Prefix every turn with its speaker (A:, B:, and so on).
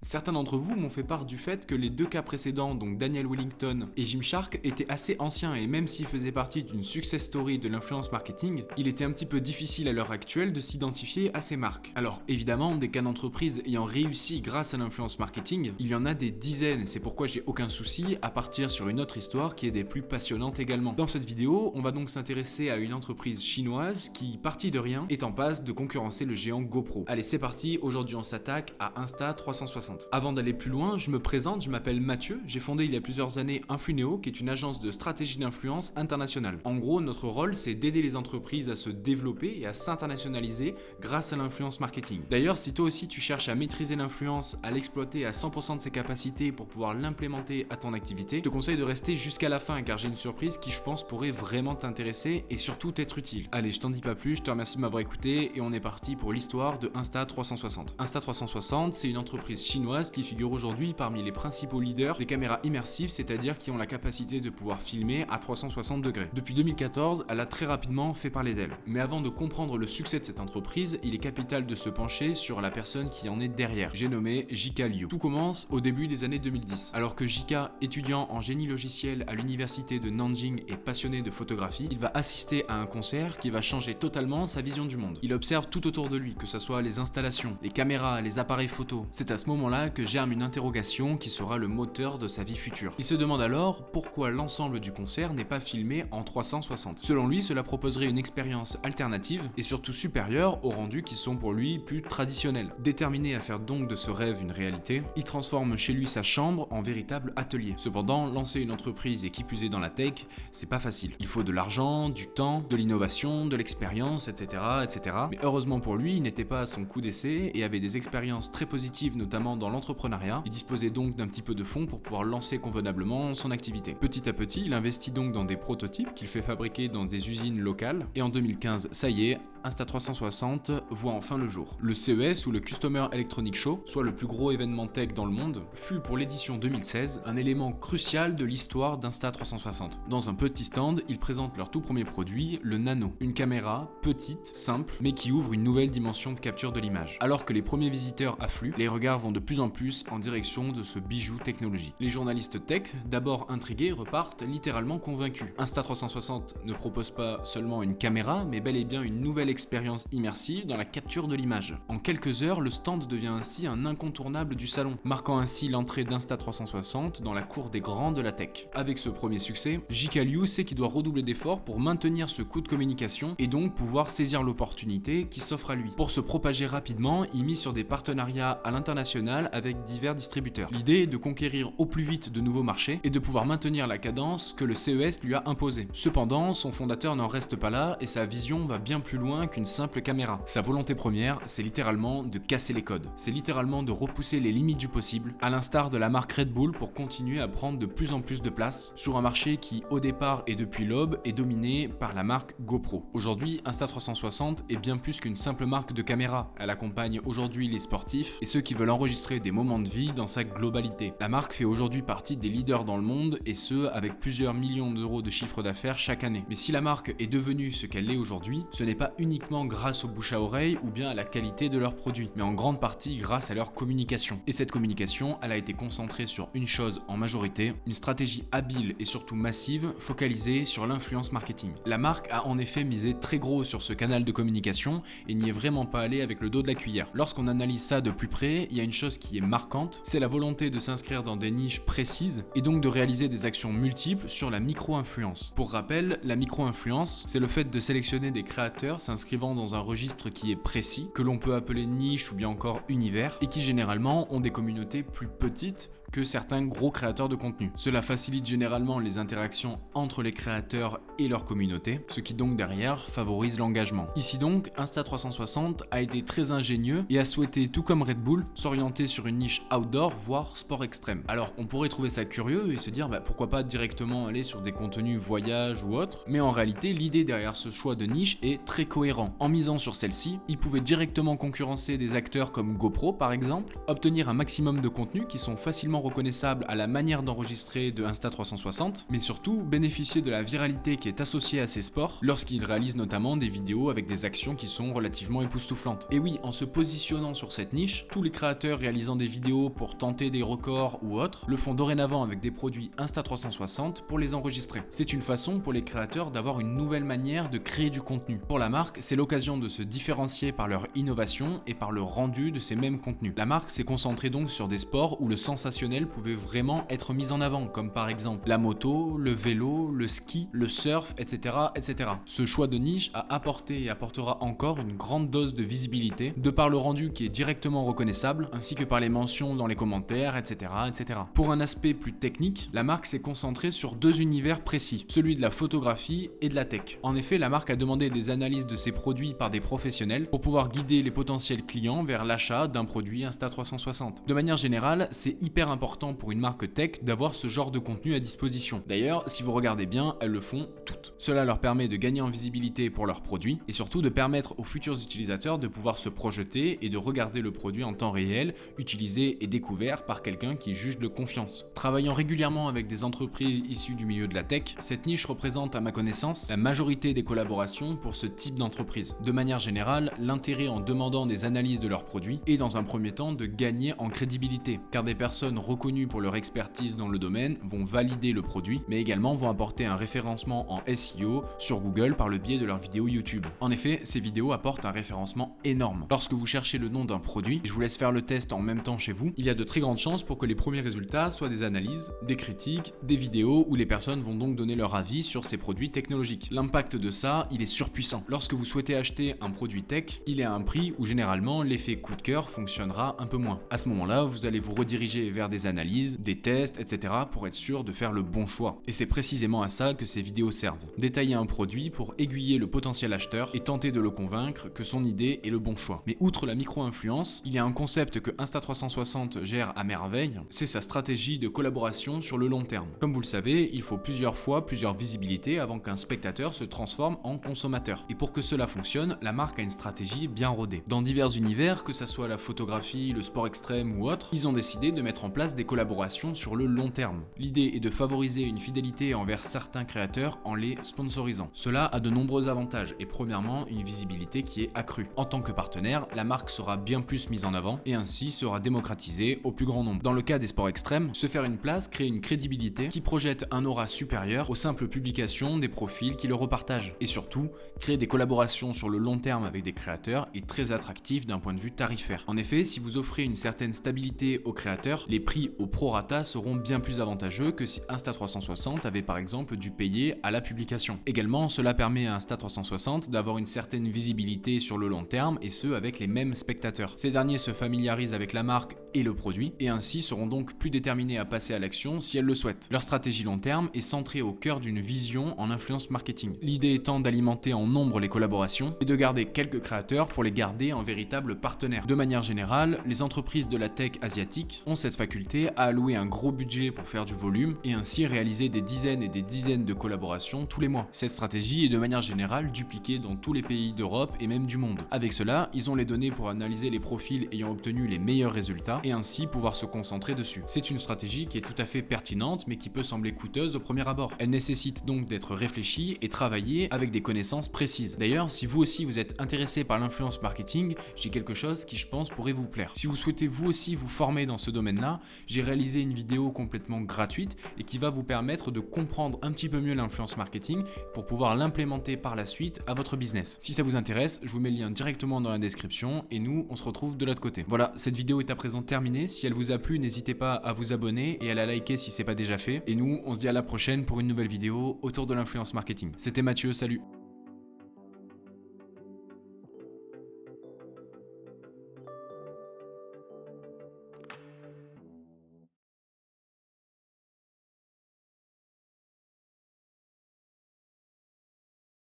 A: Certains d'entre vous m'ont fait part du fait que les deux cas précédents, donc Daniel Wellington et Gymshark, étaient assez anciens et même s'ils faisaient partie d'une success story de l'influence marketing, il était un petit peu difficile à l'heure actuelle de s'identifier à ces marques. Alors évidemment, des cas d'entreprises ayant réussi grâce à l'influence marketing, il y en a des dizaines et c'est pourquoi j'ai aucun souci à partir sur une autre histoire qui est des plus passionnantes également. Dans cette vidéo, on va donc s'intéresser à une entreprise chinoise qui, partie de rien, est en passe de concurrencer le géant GoPro. Allez, c'est parti, aujourd'hui on s'attaque à Insta360. Avant d'aller plus loin, je me présente, je m'appelle Mathieu, j'ai fondé il y a plusieurs années Influnéo, qui est une agence de stratégie d'influence internationale. En gros, notre rôle, c'est d'aider les entreprises à se développer et à s'internationaliser grâce à l'influence marketing. D'ailleurs, si toi aussi tu cherches à maîtriser l'influence, à l'exploiter à 100% de ses capacités pour pouvoir l'implémenter à ton activité, je te conseille de rester jusqu'à la fin car j'ai une surprise qui je pense pourrait vraiment t'intéresser et surtout t'être utile. Allez, je t'en dis pas plus, je te remercie de m'avoir écouté et on est parti pour l'histoire de Insta360. Insta360, c'est une entreprise chinoise qui figure aujourd'hui parmi les principaux leaders des caméras immersives, c'est-à-dire qui ont la capacité de pouvoir filmer à 360 degrés. Depuis 2014, elle a très rapidement fait parler d'elle. Mais avant de comprendre le succès de cette entreprise, il est capital de se pencher sur la personne qui en est derrière. J'ai nommé Jika Liu. Tout commence au début des années 2010. Alors que Jika, étudiant en génie logiciel à l'université de Nanjing et passionné de photographie, il va assister à un concert qui va changer totalement sa vision du monde. Il observe tout autour de lui, que ce soit les installations, les caméras, les appareils photo. C'est à ce moment-là que germe une interrogation qui sera le moteur de sa vie future. Il se demande alors pourquoi l'ensemble du concert n'est pas filmé en 360. Selon lui, cela proposerait une expérience alternative et surtout supérieure aux rendus qui sont pour lui plus traditionnels. Déterminé à faire donc de ce rêve une réalité, il transforme chez lui sa chambre en véritable atelier. Cependant, lancer une entreprise et qui plus est dans la tech, c'est pas facile. Il faut de l'argent, du temps, de l'innovation, de l'expérience, etc., etc. Mais heureusement pour lui, il n'était pas à son coup d'essai et avait des expériences très positives, notamment dans l'entrepreneuriat. Il disposait donc d'un petit peu de fonds pour pouvoir lancer convenablement son activité. Petit à petit, il investit donc dans des prototypes qu'il fait fabriquer dans des usines locales et en 2015, ça y est, Insta360 voit enfin le jour. Le CES ou le Customer Electronic Show, soit le plus gros événement tech dans le monde, fut pour l'édition 2016 un élément crucial de l'histoire d'Insta360. Dans un petit stand, ils présentent leur tout premier produit, le Nano, une caméra petite, simple, mais qui ouvre une nouvelle dimension de capture de l'image. Alors que les premiers visiteurs affluent, les regards vont de plus en plus en direction de ce bijou technologique. Les journalistes tech, d'abord intrigués, repartent littéralement convaincus. Insta360 ne propose pas seulement une caméra, mais bel et bien une nouvelle expérience immersive dans la capture de l'image. En quelques heures, le stand devient ainsi un incontournable du salon, marquant ainsi l'entrée d'Insta360 dans la cour des grands de la tech. Avec ce premier succès, Jika Liu sait qu'il doit redoubler d'efforts pour maintenir ce coup de communication et donc pouvoir saisir l'opportunité qui s'offre à lui. Pour se propager rapidement, il mise sur des partenariats à l'international avec divers distributeurs. L'idée est de conquérir au plus vite de nouveaux marchés et de pouvoir maintenir la cadence que le CES lui a imposée. Cependant, son fondateur n'en reste pas là et sa vision va bien plus loin qu'une simple caméra. Sa volonté première, c'est littéralement de casser les codes. C'est littéralement de repousser les limites du possible, à l'instar de la marque Red Bull pour continuer à prendre de plus en plus de place sur un marché qui, au départ et depuis l'aube, est dominé par la marque GoPro. Aujourd'hui, Insta360 est bien plus qu'une simple marque de caméra. Elle accompagne aujourd'hui les sportifs et ceux qui veulent enregistrer des moments de vie dans sa globalité. La marque fait aujourd'hui partie des leaders dans le monde et ce, avec plusieurs millions d'euros de chiffre d'affaires chaque année. Mais si la marque est devenue ce qu'elle est aujourd'hui, ce n'est pas uniquement grâce au bouche à oreille ou bien à la qualité de leurs produits, mais en grande partie grâce à leur communication. Et cette communication, elle a été concentrée sur une chose en majorité, une stratégie habile et surtout massive, focalisée sur l'influence marketing. La marque a en effet misé très gros sur ce canal de communication et n'y est vraiment pas allée avec le dos de la cuillère. Lorsqu'on analyse ça de plus près, il y a une chose qui est marquante, c'est la volonté de s'inscrire dans des niches précises et donc de réaliser des actions multiples sur la micro-influence. Pour rappel, la micro-influence, c'est le fait de sélectionner des créateurs s'inscrivant dans un registre qui est précis, que l'on peut appeler niche ou bien encore univers, et qui généralement ont des communautés plus petites que certains gros créateurs de contenu. Cela facilite généralement les interactions entre les créateurs et leur communauté, ce qui donc derrière favorise l'engagement. Ici donc, Insta360 a été très ingénieux et a souhaité, tout comme Red Bull, s'orienter sur une niche outdoor, voire sport extrême. Alors on pourrait trouver ça curieux et se dire pourquoi pas directement aller sur des contenus voyage ou autre, mais en réalité l'idée derrière ce choix de niche est très cohérent. En misant sur celle-ci, il pouvait directement concurrencer des acteurs comme GoPro par exemple, obtenir un maximum de contenus qui sont facilement facilement reconnaissable à la manière d'enregistrer de Insta360, mais surtout bénéficier de la viralité qui est associée à ces sports lorsqu'ils réalisent notamment des vidéos avec des actions qui sont relativement époustouflantes. Et oui, en se positionnant sur cette niche, tous les créateurs réalisant des vidéos pour tenter des records ou autres le font dorénavant avec des produits Insta360 pour les enregistrer. C'est une façon pour les créateurs d'avoir une nouvelle manière de créer du contenu. Pour la marque, c'est l'occasion de se différencier par leur innovation et par le rendu de ces mêmes contenus. La marque s'est concentrée donc sur des sports où le sensationnel pouvait vraiment être mis en avant, comme par exemple la moto, le vélo, le ski, le surf, etc., etc. Ce choix de niche a apporté et apportera encore une grande dose de visibilité, de par le rendu qui est directement reconnaissable, ainsi que par les mentions dans les commentaires, etc., etc. Pour un aspect plus technique, la marque s'est concentrée sur deux univers précis, celui de la photographie et de la tech. En effet, la marque a demandé des analyses de ses produits par des professionnels pour pouvoir guider les potentiels clients vers l'achat d'un produit Insta360. De manière générale, c'est hyper important pour une marque tech d'avoir ce genre de contenu à disposition. D'ailleurs, si vous regardez bien, elles le font toutes. Cela leur permet de gagner en visibilité pour leurs produits et surtout de permettre aux futurs utilisateurs de pouvoir se projeter et de regarder le produit en temps réel, utilisé et découvert par quelqu'un qui juge de confiance. Travaillant régulièrement avec des entreprises issues du milieu de la tech, cette niche représente à ma connaissance la majorité des collaborations pour ce type d'entreprise. De manière générale, l'intérêt en demandant des analyses de leurs produits est dans un premier temps de gagner en crédibilité, car des personnes reconnues pour leur expertise dans le domaine vont valider le produit, mais également vont apporter un référencement en SEO sur Google par le biais de leurs vidéos YouTube. En effet, ces vidéos apportent un référencement énorme. Lorsque vous cherchez le nom d'un produit, je vous laisse faire le test en même temps chez vous, il y a de très grandes chances pour que les premiers résultats soient des analyses, des critiques, des vidéos où les personnes vont donc donner leur avis sur ces produits technologiques. L'impact de ça, il est surpuissant. Lorsque vous souhaitez acheter un produit tech, il est à un prix où généralement l'effet coup de cœur fonctionnera un peu moins. À ce moment-là, vous allez vous rediriger vers des analyses, des tests, etc. pour être sûr de faire le bon choix. Et c'est précisément à ça que ces vidéos servent. Détailler un produit pour aiguiller le potentiel acheteur et tenter de le convaincre que son idée est le bon choix. Mais outre la micro-influence, il y a un concept que Insta360 gère à merveille, c'est sa stratégie de collaboration sur le long terme. Comme vous le savez, il faut plusieurs fois plusieurs visibilités avant qu'un spectateur se transforme en consommateur. Et pour que cela fonctionne, la marque a une stratégie bien rodée. Dans divers univers, que ça soit la photographie, le sport extrême ou autre, ils ont décidé de mettre en place des collaborations sur le long terme. L'idée est de favoriser une fidélité envers certains créateurs en les sponsorisant. Cela a de nombreux avantages et premièrement, une visibilité qui est accrue. En tant que partenaire, la marque sera bien plus mise en avant et ainsi sera démocratisée au plus grand nombre. Dans le cas des sports extrêmes, se faire une place crée une crédibilité qui projette un aura supérieur aux simples publications des profils qui le repartagent. Et surtout, créer des collaborations sur le long terme avec des créateurs est très attractif d'un point de vue tarifaire. En effet, si vous offrez une certaine stabilité aux créateurs, les prix au prorata seront bien plus avantageux que si Insta360 avait par exemple dû payer à la publication. Également, cela permet à Insta360 d'avoir une certaine visibilité sur le long terme et ce avec les mêmes spectateurs. Ces derniers se familiarisent avec la marque et le produit et ainsi seront donc plus déterminés à passer à l'action si elles le souhaitent. Leur stratégie long terme est centrée au cœur d'une vision en influence marketing. L'idée étant d'alimenter en nombre les collaborations et de garder quelques créateurs pour les garder en véritables partenaires. De manière générale, les entreprises de la tech asiatique ont cette faculté à allouer un gros budget pour faire du volume et ainsi réaliser des dizaines et des dizaines de collaborations tous les mois. Cette stratégie est de manière générale dupliquée dans tous les pays d'Europe et même du monde. Avec cela, ils ont les données pour analyser les profils ayant obtenu les meilleurs résultats et ainsi pouvoir se concentrer dessus. C'est une stratégie qui est tout à fait pertinente mais qui peut sembler coûteuse au premier abord. Elle nécessite donc d'être réfléchie et travaillée avec des connaissances précises. D'ailleurs, si vous aussi vous êtes intéressé par l'influence marketing, j'ai quelque chose qui je pense pourrait vous plaire. Si vous souhaitez vous aussi vous former dans ce domaine-là, j'ai réalisé une vidéo complètement gratuite et qui va vous permettre de comprendre un petit peu mieux l'influence marketing pour pouvoir l'implémenter par la suite à votre business. Si ça vous intéresse, je vous mets le lien directement dans la description et nous, on se retrouve de l'autre côté. Voilà, cette vidéo est à présent terminée. Si elle vous a plu, n'hésitez pas à vous abonner et à la liker si c'est pas déjà fait. Et nous, on se dit à la prochaine pour une nouvelle vidéo autour de l'influence marketing. C'était Mathieu, salut!